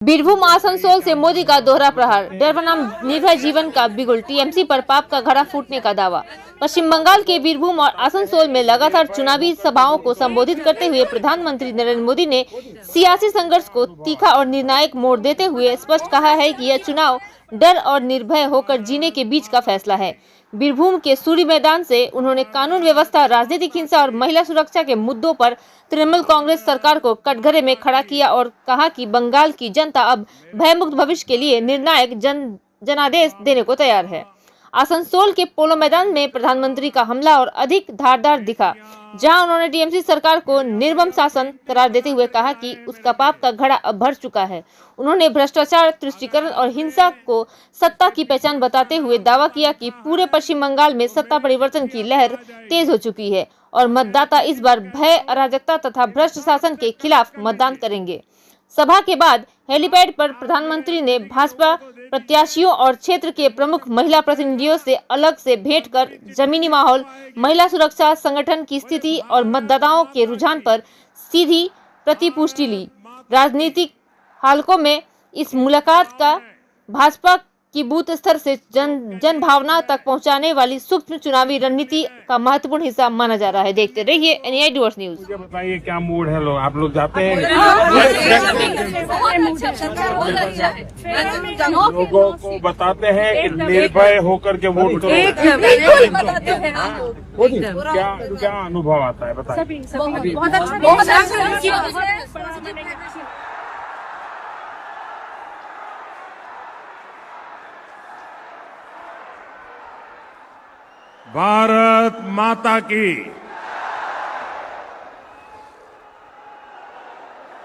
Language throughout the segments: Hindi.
बीरभूम आसनसोल से मोदी का दोहरा प्रहार, डर बनाम निर्भय जीवन का बिगुल, टीएमसी पर पाप का घड़ा फूटने का दावा। पश्चिम बंगाल के बीरभूम और आसनसोल में लगातार चुनावी सभाओं को संबोधित करते हुए प्रधानमंत्री नरेंद्र मोदी ने सियासी संघर्ष को तीखा और निर्णायक मोड़ देते हुए स्पष्ट कहा है कि यह चुनाव डर और निर्भय होकर जीने के बीच का फैसला है। बीरभूम के सूरी मैदान से उन्होंने कानून व्यवस्था, राजनीतिक हिंसा और महिला सुरक्षा के मुद्दों पर तृणमूल कांग्रेस सरकार को कटघरे में खड़ा किया और कहा कि बंगाल की जनता अब भयमुक्त भविष्य के लिए निर्णायक जनादेश देने को तैयार है। आसनसोल के पोलो मैदान में प्रधानमंत्री का हमला और अधिक धारदार दिखा, जहां उन्होंने टीएमसी सरकार को निर्मम शासन करार देते हुए कहा कि उसका पाप का घड़ा अब भर चुका है। उन्होंने भ्रष्टाचार, तुष्टीकरण और हिंसा को सत्ता की पहचान बताते हुए दावा किया कि पूरे पश्चिम बंगाल में सत्ता परिवर्तन की लहर तेज हो चुकी है और मतदाता इस बार भय, अराजकता तथा भ्रष्ट शासन के खिलाफ मतदान करेंगे। सभा के बाद हेलीपैड पर प्रधानमंत्री ने भाजपा प्रत्याशियों और क्षेत्र के प्रमुख महिला प्रतिनिधियों से अलग से भेंट कर जमीनी माहौल, महिला सुरक्षा, संगठन की स्थिति और मतदाताओं के रुझान पर सीधी प्रतिपुष्टि ली। राजनीतिक हालकों में इस मुलाकात का भाजपा की बूथ स्तर से जन भावना तक पहुंचाने वाली सूक्ष्म चुनावी रणनीति का महत्वपूर्ण हिस्सा माना जा रहा है। देखते रहिए एनआई डिवोर्स न्यूज। मुझे बताइए क्या मूड है, लोग आप लोग जाते हैं लोगों को बताते हैं कि निर्भय होकर के वोट करो। क्या अनुभव आता है बताइए। बहुत अच्छा। भारत माता की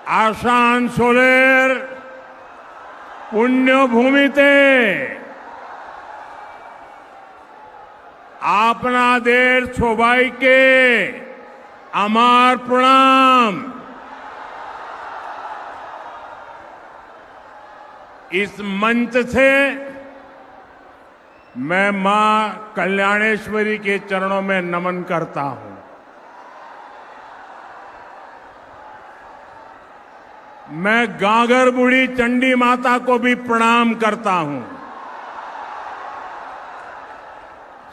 आसानसोलेर पुण्यभूमिते आपनादेर सबाइके आमार प्रणाम। इस मंच से मैं मां कल्याणेश्वरी के चरणों में नमन करता हूं। मैं गागर बूढ़ी चंडी माता को भी प्रणाम करता हूं।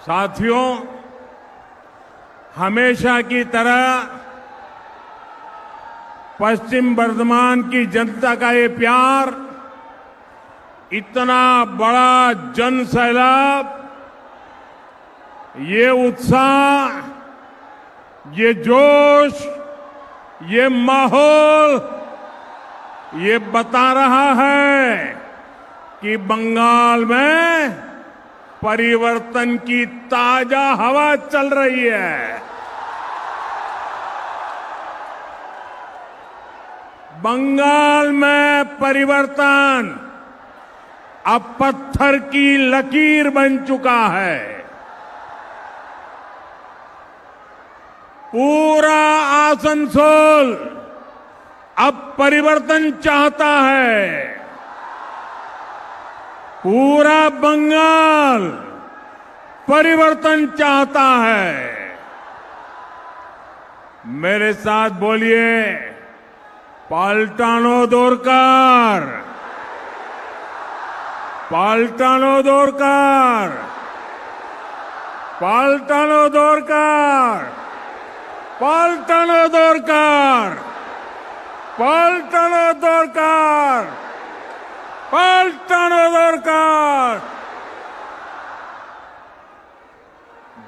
साथियों, हमेशा की तरह पश्चिम बर्धमान की जनता का ये प्यार, इतना बड़ा जन सैलाब, ये उत्साह, ये जोश, ये माहौल, ये बता रहा है कि बंगाल में परिवर्तन की ताजा हवा चल रही है। बंगाल में परिवर्तन अब पत्थर की लकीर बन चुका है। पूरा आसनसोल अब परिवर्तन चाहता है। पूरा बंगाल परिवर्तन चाहता है। मेरे साथ बोलिए, पाल्टानो दोरकार, पाल्टानो दोरकार, पाल्टानो दोरकार, पाल्टानो दोरकार, पाल्टानो दोरकार, पाल्टानो दोरकार।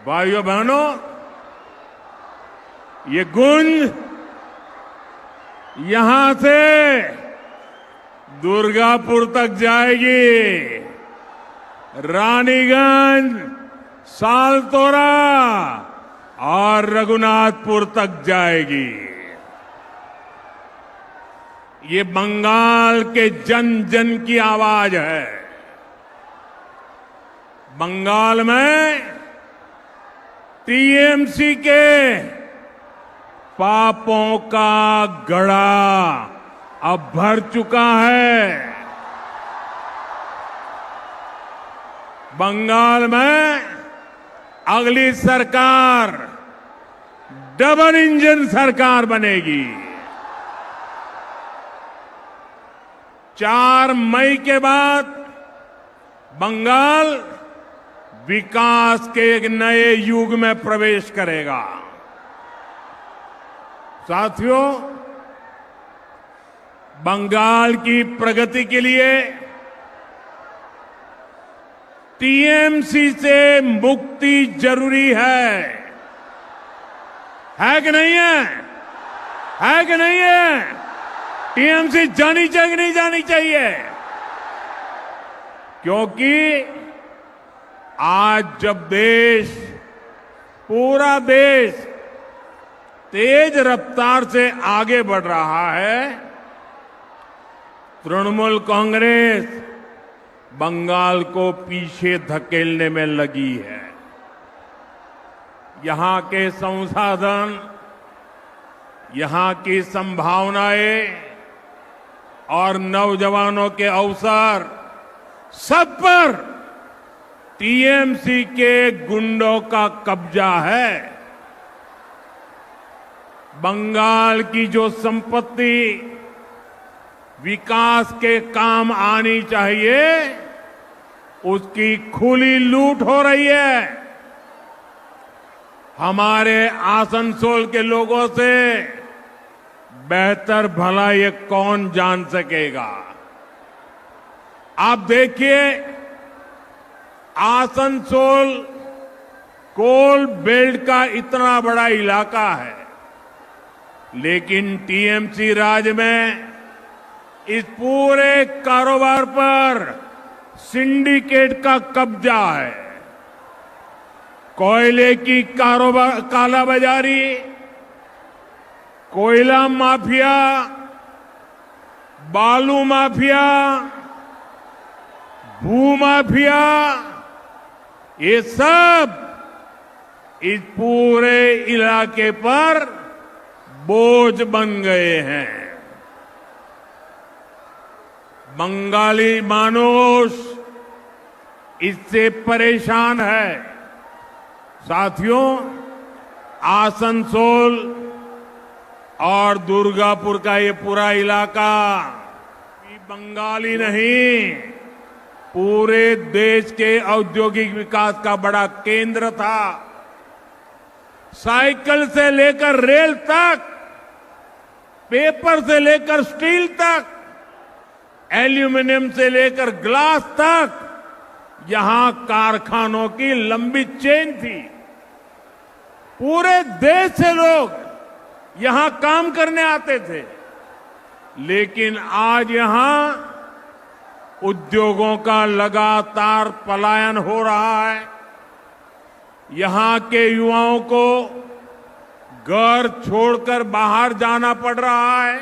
भाइयों बहनों, ये गूंज यहां से दुर्गापुर तक जाएगी, रानीगंज, सालतोरा और रघुनाथपुर तक जाएगी। ये बंगाल के जन जन की आवाज है। बंगाल में टीएमसी के पापों का घड़ा अब भर चुका है। बंगाल में अगली सरकार डबल इंजन सरकार बनेगी। 4 मई के बाद बंगाल विकास के एक नए युग में प्रवेश करेगा। साथियों, बंगाल की प्रगति के लिए टीएमसी से मुक्ति जरूरी है कि नहीं है? है कि नहीं है? टीएमसी जानी चाहिए कि नहीं जानी चाहिए? क्योंकि आज जब पूरा देश तेज रफ्तार से आगे बढ़ रहा है, तृणमूल कांग्रेस बंगाल को पीछे धकेलने में लगी है। यहां के संसाधन, यहां की संभावनाएं और नौजवानों के अवसर सब पर टीएमसी के गुंडों का कब्जा है। बंगाल की जो संपत्ति विकास के काम आनी चाहिए, उसकी खुली लूट हो रही है। हमारे आसनसोल के लोगों से बेहतर भला ये कौन जान सकेगा? आप देखिए, आसनसोल कोल बेल्ट का इतना बड़ा इलाका है, लेकिन टीएमसी राज में इस पूरे कारोबार पर सिंडिकेट का कब्जा है। कोयले की कालाबाजारी, कोयला माफिया, बालू माफिया, भूमाफिया, ये सब इस पूरे इलाके पर बोझ बन गए हैं। बंगाली मानुष इससे परेशान है। साथियों, आसनसोल और दुर्गापुर का ये पूरा इलाका बंगाली नहीं, पूरे देश के औद्योगिक विकास का बड़ा केंद्र था। साइकिल से लेकर रेल तक, पेपर से लेकर स्टील तक, एल्यूमिनियम से लेकर ग्लास तक, यहां कारखानों की लंबी चेन थी। पूरे देश से लोग यहां काम करने आते थे। लेकिन आज यहां उद्योगों का लगातार पलायन हो रहा है। यहां के युवाओं को घर छोड़कर बाहर जाना पड़ रहा है।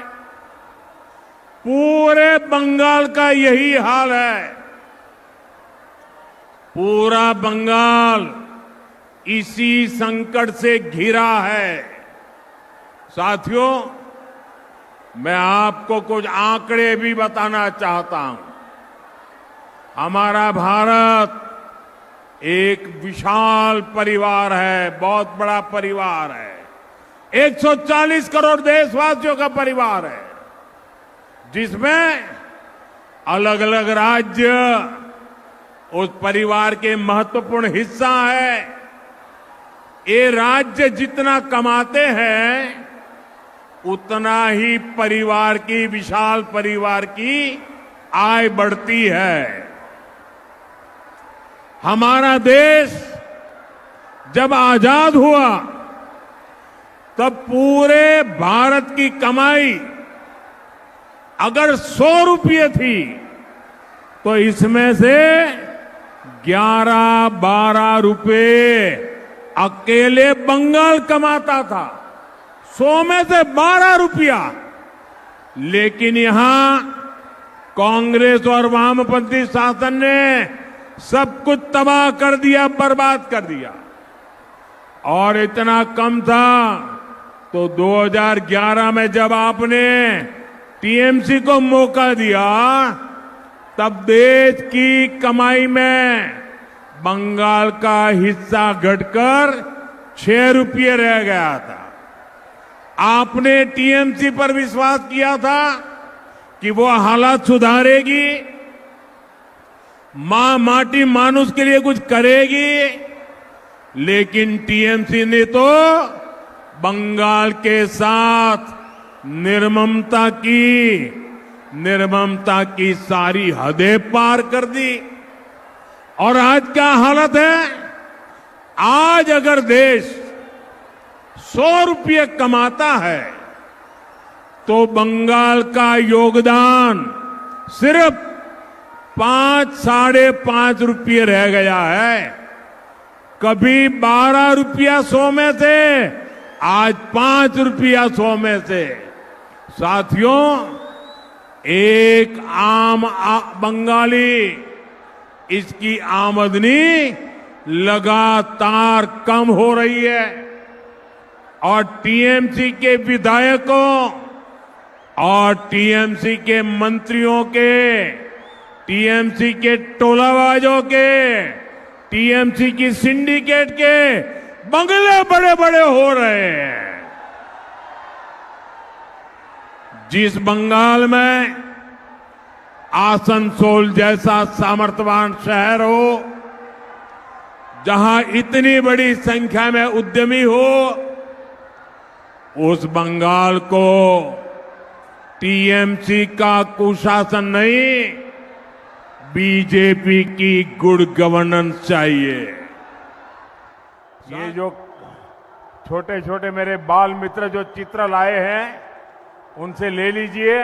पूरे बंगाल का यही हाल है। पूरा बंगाल इसी संकट से घिरा है। साथियों, मैं आपको कुछ आंकड़े भी बताना चाहता हूं। हमारा भारत एक विशाल परिवार है, बहुत बड़ा परिवार है। 140 करोड़ देशवासियों का परिवार है, जिसमें अलग अलग राज्य उस परिवार के महत्वपूर्ण हिस्सा है। ये राज्य जितना कमाते हैं, उतना ही परिवार की, विशाल परिवार की आय बढ़ती है। हमारा देश जब आजाद हुआ, तब पूरे भारत की कमाई अगर 100 रुपये थी, तो इसमें से 11-12 रुपये अकेले बंगाल कमाता था। 100 में से 12 रुपया। लेकिन यहां कांग्रेस और वामपंथी शासन ने सब कुछ तबाह कर दिया, बर्बाद कर दिया। और इतना कम था तो 2011 में जब आपने टीएमसी को मौका दिया, तब देश की कमाई में बंगाल का हिस्सा घटकर 6 रुपये रह गया था। आपने टीएमसी पर विश्वास किया था कि वो हालात सुधारेगी, माटी मानुष के लिए कुछ करेगी, लेकिन टीएमसी ने तो बंगाल के साथ निर्ममता की सारी हदें पार कर दी। और आज क्या हालत है? आज अगर देश 100 रुपये कमाता है तो बंगाल का योगदान सिर्फ 5-5.5 रुपये रह गया है। कभी 12 रुपया 100 में से, आज 5 रुपया 100 में से। साथियों, एक आम बंगाली, इसकी आमदनी लगातार कम हो रही है और टीएमसी के विधायकों और टीएमसी के मंत्रियों के, टीएमसी के टोलाबाजों के, टीएमसी की सिंडिकेट के बंगले बड़े बड़े हो रहे हैं। जिस बंगाल में आसनसोल जैसा सामर्थ्यवान शहर हो, जहां इतनी बड़ी संख्या में उद्यमी हो, उस बंगाल को टीएमसी का कुशासन नहीं, बीजेपी की गुड गवर्नेंस चाहिए। ये जो छोटे छोटे मेरे बाल मित्र जो चित्र लाए हैं, उनसे ले लीजिए।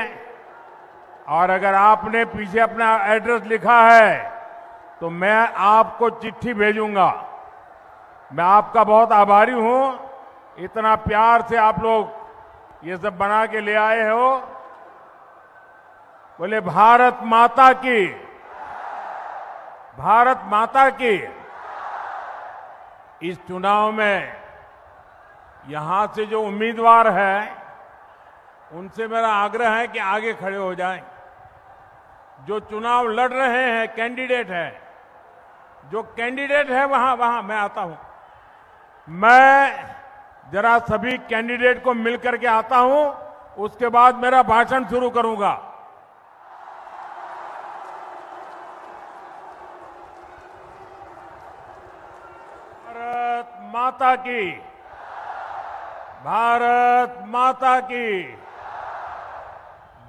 और अगर आपने पीछे अपना एड्रेस लिखा है तो मैं आपको चिट्ठी भेजूंगा। मैं आपका बहुत आभारी हूं, इतना प्यार से आप लोग ये सब बना के ले आए हो। बोले भारत माता की, भारत माता की। इस चुनाव में यहां से जो उम्मीदवार है, उनसे मेरा आग्रह है कि आगे खड़े हो जाएं। जो चुनाव लड़ रहे हैं कैंडिडेट है, जो कैंडिडेट है वहां मैं आता हूं। मैं जरा सभी कैंडिडेट को मिलकर के आता हूं, उसके बाद मेरा भाषण शुरू करूंगा। भारत माता की, भारत माता की,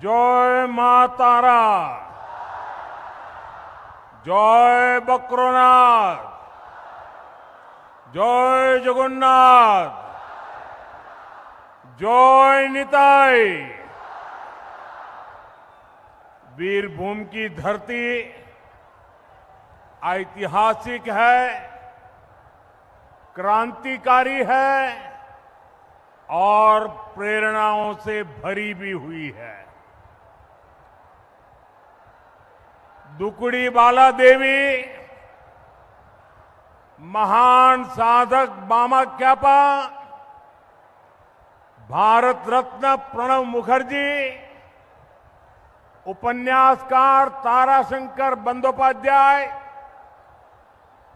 जय मां तारा, जय बक्रोनाथ, जय जगन्नाथ, जय निताई। वीरभूम की धरती ऐतिहासिक है, क्रांतिकारी है और प्रेरणाओं से भरी भी हुई है। दुकुड़ी बाला देवी, महान साधक बामाक्यापा, भारत रत्न प्रणब मुखर्जी, उपन्यासकार ताराशंकर बंदोपाध्याय,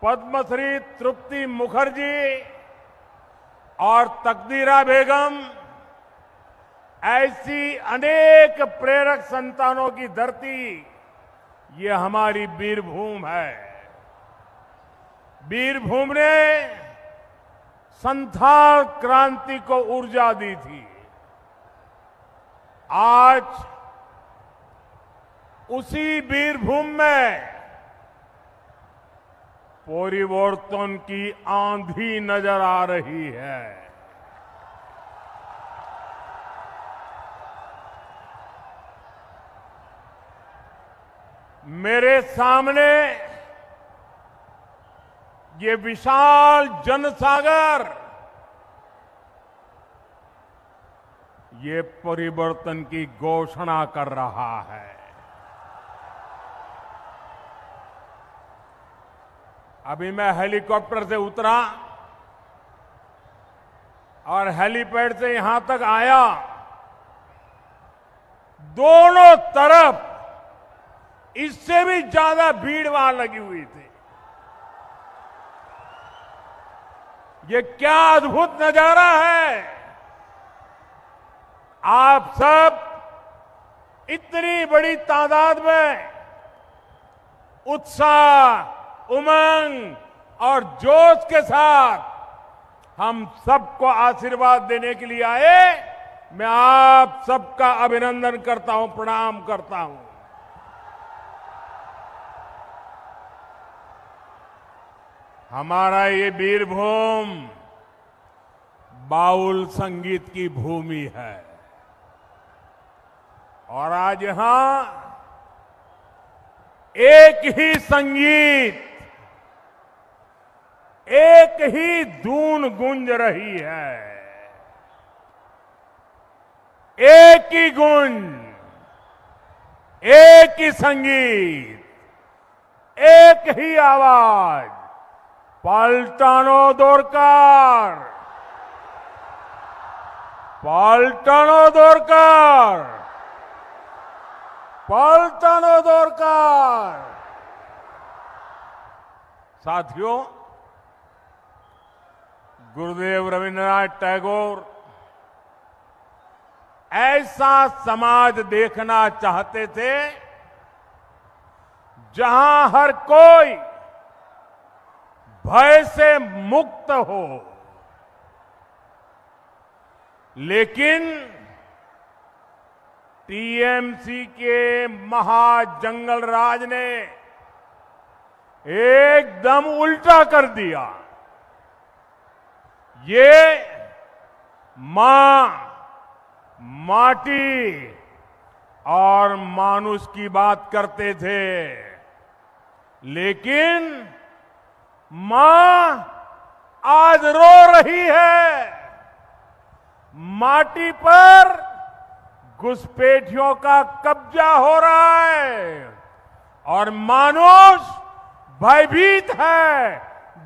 पद्मश्री तृप्ति मुखर्जी और तकदीरा बेगम, ऐसी अनेक प्रेरक संतानों की धरती ये हमारी वीरभूम है। वीरभूम ने संथाल क्रांति को ऊर्जा दी थी। आज उसी वीरभूम में परिवर्तन की आंधी नजर आ रही है। मेरे सामने ये विशाल जनसागर, ये परिवर्तन की घोषणा कर रहा है। अभी मैं हेलीकॉप्टर से उतरा और हेलीपैड से यहां तक आया। दोनों तरफ इससे भी ज्यादा भीड़ वहां लगी हुई थी। ये क्या अद्भुत नजारा है। आप सब इतनी बड़ी तादाद में उत्साह, उमंग और जोश के साथ हम सबको आशीर्वाद देने के लिए आए। मैं आप सबका अभिनंदन करता हूं, प्रणाम करता हूं। हमारा ये वीरभूम बाउल संगीत की भूमि है और आज यहां एक ही संगीत, एक ही धून गूंज रही है, एक ही गूंज, एक ही संगीत, एक ही आवाज। पलटानो दोरकार, पलटानो दोरकार, पलटानो दोरकार। साथियों, गुरुदेव रविन्द्रनाथ टैगोर ऐसा समाज देखना चाहते थे जहां हर कोई भय से मुक्त हो। लेकिन टीएमसी के महाजंगल राज ने एकदम उल्टा कर दिया। ये मां, माटी और मानुष की बात करते थे, लेकिन मां आज रो रही है। माटी पर घुसपैठियों का कब्जा हो रहा है और मानुष भयभीत है,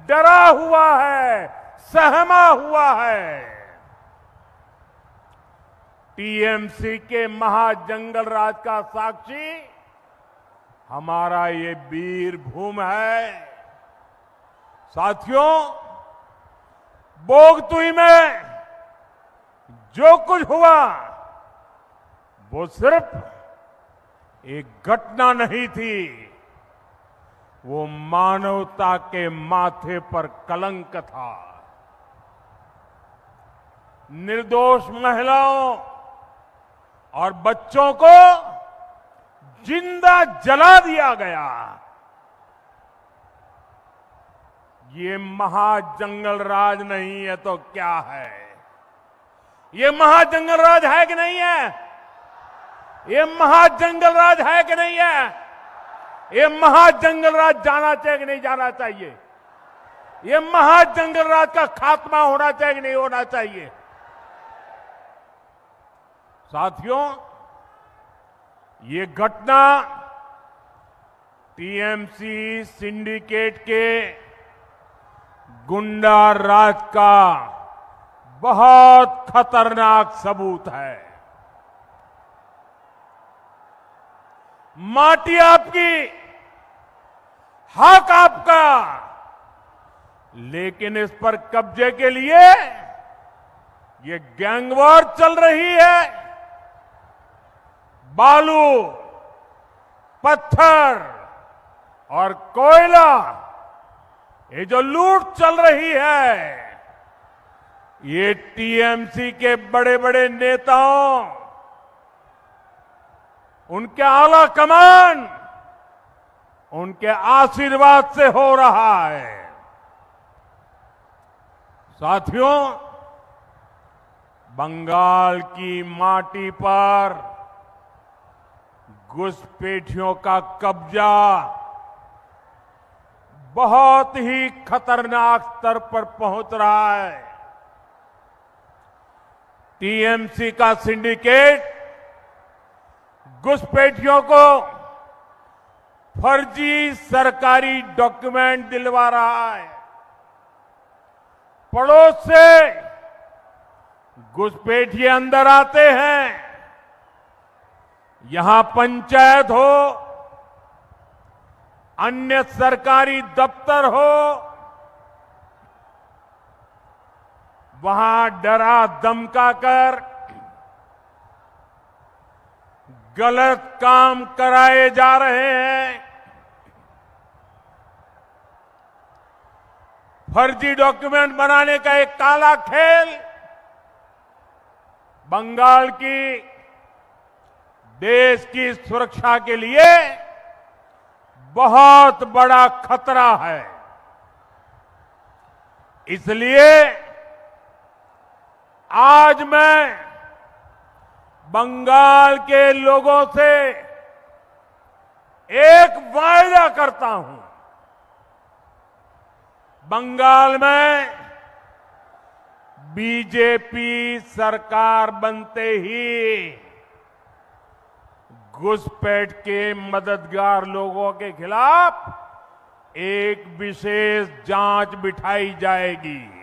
डरा हुआ है, सहमा हुआ है। टीएमसी के महाजंगल राज का साक्षी हमारा ये वीरभूम है। साथियों, बोगतुई में जो कुछ हुआ वो सिर्फ एक घटना नहीं थी, वो मानवता के माथे पर कलंक था। निर्दोष महिलाओं और बच्चों को जिंदा जला दिया गया। ये महाजंगल राज नहीं है तो क्या है? ये महाजंगल राज है कि नहीं है? ये महाजंगल राज है कि नहीं है? ये महाजंगल राज जाना चाहिए कि नहीं जाना चाहिए? ये महाजंगल राज का खात्मा होना चाहिए कि नहीं होना चाहिए? साथियों, ये घटना टीएमसी सिंडिकेट के गुंडा राज का बहुत खतरनाक सबूत है। माटी आपकी, हक आपका, लेकिन इस पर कब्जे के लिए ये गैंगवॉर चल रही है। बालू, पत्थर और कोयला, ये जो लूट चल रही है, ये टीएमसी के बड़े बड़े नेताओं, उनके आला कमान, उनके आशीर्वाद से हो रहा है। साथियों, बंगाल की माटी पर घुसपैठियों का कब्जा बहुत ही खतरनाक स्तर पर पहुंच रहा है। टीएमसी का सिंडिकेट घुसपैठियों को फर्जी सरकारी डॉक्यूमेंट दिलवा रहा है। पड़ोस से घुसपैठिए अंदर आते हैं, यहां पंचायत हो, अन्य सरकारी दफ्तर हो, वहां डरा धमका कर गलत काम कराए जा रहे हैं, फर्जी डॉक्यूमेंट बनाने का एक काला खेल बंगाल की देश की सुरक्षा के लिए बहुत बड़ा खतरा है। इसलिए आज मैं बंगाल के लोगों से एक वायदा करता हूं, बंगाल में बीजेपी सरकार बनते ही घुसपैठ के मददगार लोगों के खिलाफ एक विशेष जांच बिठाई जाएगी।